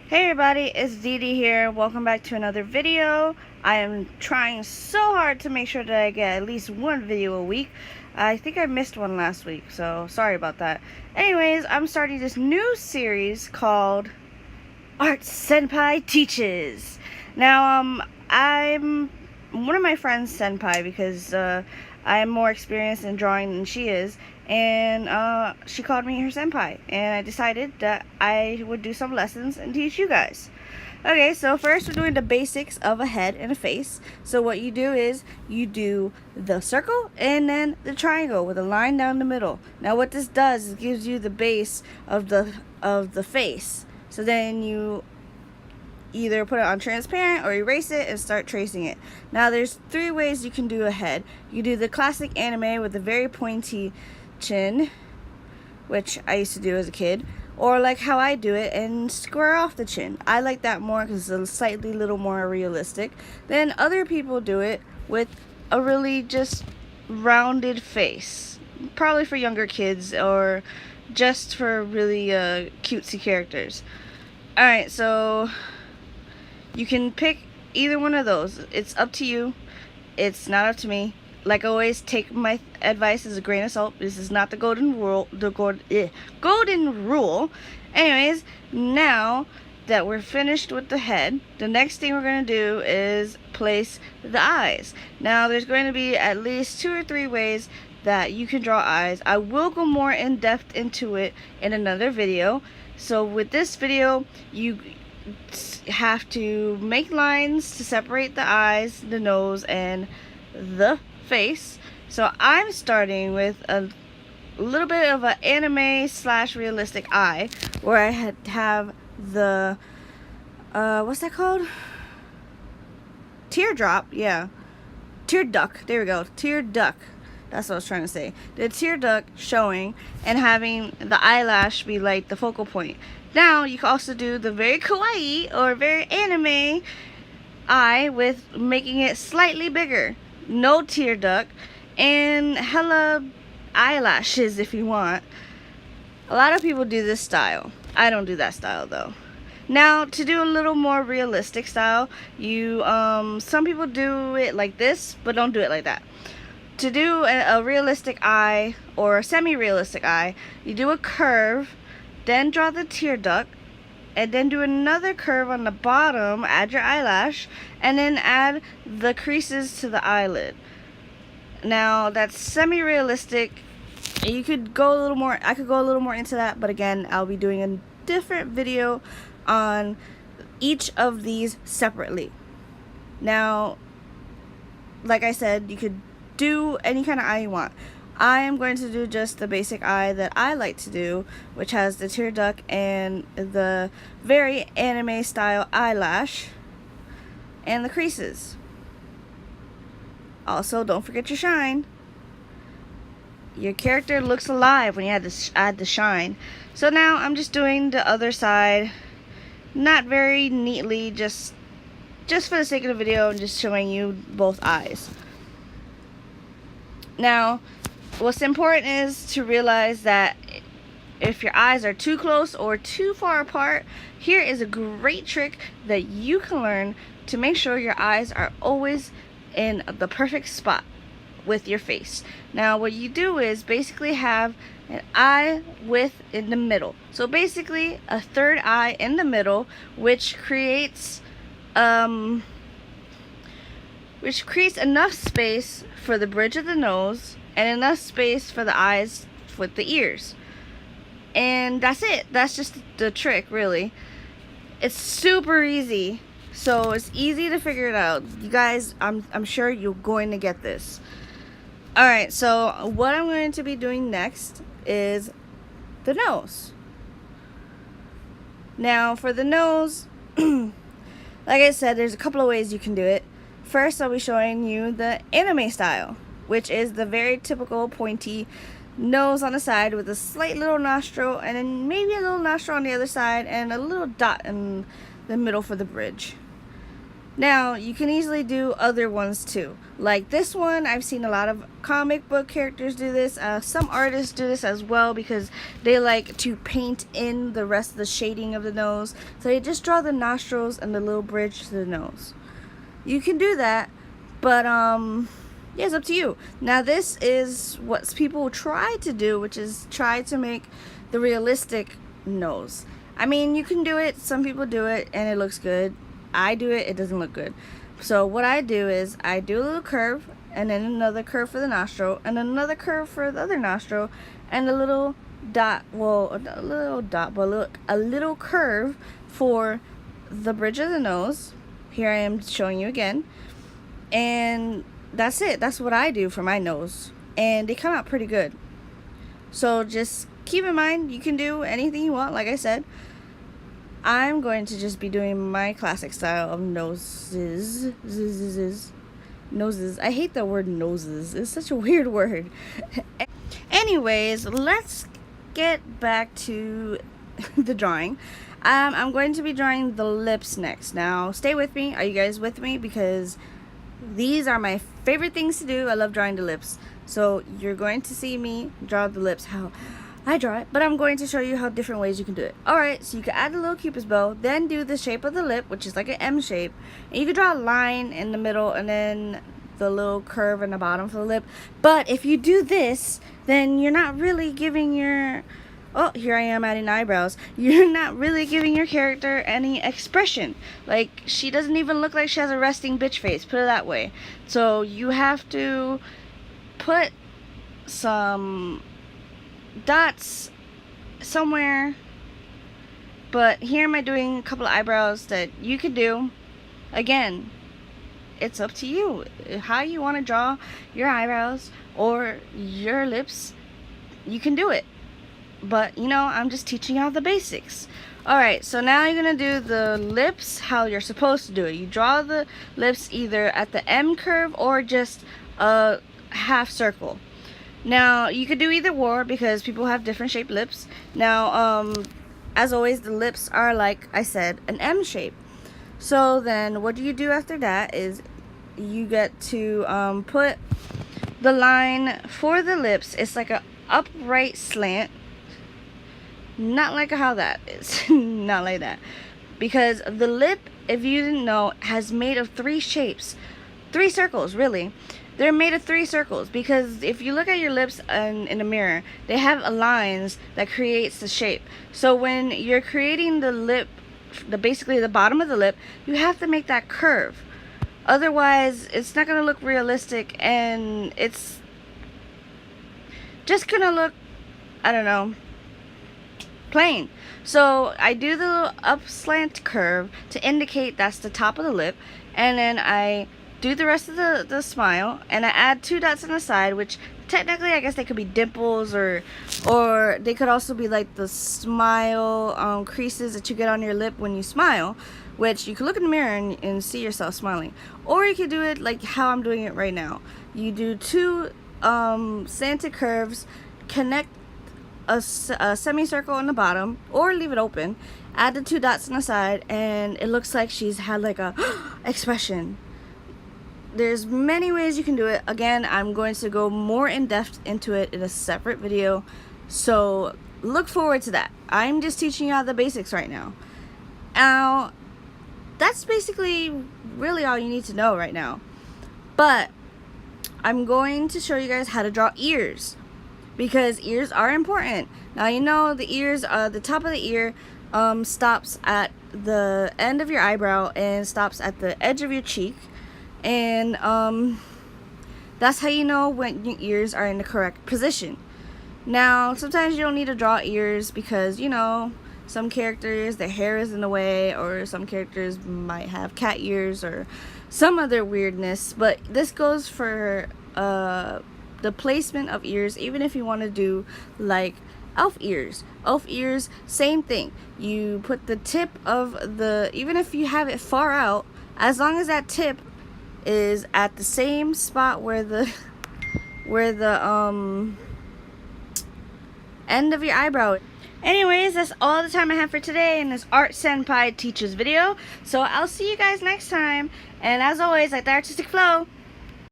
Hey everybody, it's Dee Dee here. Welcome back to another video. I am trying so hard to make sure that I get at least one video a week. I think I missed one last week, so sorry about that. Anyways, I'm starting this new series called Art Senpai Teaches. Now, I'm one of my friends senpai because I'm more experienced in drawing than she is, and she called me her senpai, and I decided that I would do some lessons and teach you guys. Okay, so first we're doing the basics of a head and a face. So what you do is you do the circle and then the triangle with a line down the middle. Now what this does is it gives you the base of the face. So then you either put it on transparent or erase it and start tracing it. Now there's three ways you can do a head. You do the classic anime with a very pointy chin, which I used to do as a kid, or like how I do it and square off the chin. I like that more because it's slightly little more realistic. Then other people do it with a really just rounded face, probably for younger kids or just for really cutesy characters. Alright, so you can pick either one of those. It's up to you. It's not up to me. Like always, take my advice as a grain of salt. This is not the golden rule. Golden rule. Anyways, now that we're finished with the head, the next thing we're going to do is place the eyes. Now, there's going to be at least 2 or 3 ways that you can draw eyes. I will go more in depth into it in another video. So with this video, you have to make lines to separate the eyes, the nose, and the face. So I'm starting with a little bit of an anime / realistic eye, where I have the what's that called? Teardrop, yeah. Tear duct. There we go. Tear duct. That's what I was trying to say. The tear duct showing and having the eyelash be like the focal point. Now you can also do the very kawaii or very anime eye with making it slightly bigger. No tear duct and hella eyelashes if you want. A lot of people do this style. I don't do that style though. Now to do a little more realistic style, you some people do it like this, but don't do it like that. To do a realistic eye or a semi-realistic eye, you do a curve, then draw the tear duct, and then do another curve on the bottom, add your eyelash, and then add the creases to the eyelid. Now that's semi-realistic. You could go a little more, I could go a little more into that, but again, I'll be doing a different video on each of these separately. Now, like I said, you could do any kind of eye you want. I am going to do just the basic eye that I like to do, which has the tear duct and the very anime style eyelash and the creases. Also, don't forget your shine. Your character looks alive when you add the shine. So now I'm just doing the other side, not very neatly, just for the sake of the video and just showing you both eyes. Now, what's important is to realize that if your eyes are too close or too far apart, here is a great trick that you can learn to make sure your eyes are always in the perfect spot with your face. Now what you do is basically have an eye width in the middle. So basically a third eye in the middle, which creates enough space for the bridge of the nose and enough space for the eyes with the ears. And that's it. That's just the trick, really. It's super easy. So it's easy to figure it out. You guys, I'm sure you're going to get this. Alright, so what I'm going to be doing next is the nose. Now for the nose, like I said, there's a couple of ways you can do it. First, I'll be showing you the anime style, which is the very typical pointy nose on the side with a slight little nostril, and then maybe a little nostril on the other side, and a little dot in the middle for the bridge. Now, you can easily do other ones too. Like this one, I've seen a lot of comic book characters do this. Some artists do this as well because they like to paint in the rest of the shading of the nose. So they just draw the nostrils and the little bridge to the nose. You can do that, but yeah, it's up to you. Now, this is what people try to do, which is try to make the realistic nose. I mean, you can do it. Some people do it and it looks good. I do it, it doesn't look good. So what I do is I do a little curve, and then another curve for the nostril, and then another curve for the other nostril, and a little dot, well, a little dot, but a little curve for the bridge of the nose. Here I am showing you again. And that's it. That's what I do for my nose. And they come out pretty good. So just keep in mind, you can do anything you want, like I said. I'm going to just be doing my classic style of noses. Noses. I hate the word noses. It's such a weird word. Anyways, let's get back to the drawing. I'm going to be drawing the lips next. Now, stay with me. Are you guys with me? Because these are my favorite things to do. I love drawing the lips. So you're going to see me draw the lips how I draw it, but I'm going to show you how different ways you can do it. Alright, so you can add a little cupid's bow, then do the shape of the lip, which is like an M shape, and you can draw a line in the middle and then the little curve in the bottom for the lip. But if you do this, then you're not really giving your, oh, here I am adding eyebrows, you're not really giving your character any expression. Like, she doesn't even look like she has a resting bitch face, put it that way. So you have to put some dots somewhere, but here am I doing a couple of eyebrows that you could do. Again, it's up to you how you want to draw your eyebrows or your lips. You can do it, but you know, I'm just teaching you all the basics. Alright, so now you're gonna do the lips how you're supposed to do it. You draw the lips either at the M curve or just a half circle. Now, you could do either or because people have different shaped lips. Now, as always, the lips are, like I said, an M shape. So then what do you do after that is you get to put the line for the lips. It's like a upright slant. Not like how that is. Not like that. Because the lip, if you didn't know, has made of 3 shapes. 3 circles, really. They're made of 3 circles because if you look at your lips in a mirror, they have lines that creates the shape. So when you're creating the lip, basically the bottom of the lip, you have to make that curve. Otherwise, it's not going to look realistic and it's just going to look, I don't know, plain. So I do the little up slant curve to indicate that's the top of the lip, and then I do the rest of the smile, and I add 2 dots on the side, which technically I guess they could be dimples or they could also be like the smile creases that you get on your lip when you smile, which you can look in the mirror and see yourself smiling. Or you could do it like how I'm doing it right now. You do 2 slanted curves, connect a semicircle on the bottom, or leave it open, add the 2 dots on the side, and it looks like she's had like a expression. There's many ways you can do it. Again, I'm going to go more in depth into it in a separate video, so look forward to that. I'm just teaching you all the basics right now. Now, that's basically really all you need to know right now. But I'm going to show you guys how to draw ears, because ears are important. Now, you know the ears, the top of the ear stops at the end of your eyebrow and stops at the edge of your cheek. And that's how you know when your ears are in the correct position. Now, sometimes you don't need to draw ears because, you know, some characters, their hair is in the way, or some characters might have cat ears or some other weirdness. But this goes for the placement of ears, even if you want to do like elf ears. Elf ears, same thing. You put the tip of the, even if you have it far out, as long as that tip is at the same spot where the end of your eyebrow. Anyways, that's all the time I have for today in this Art Senpai Teachers video. So I'll see you guys next time. And as always, like the artistic flow.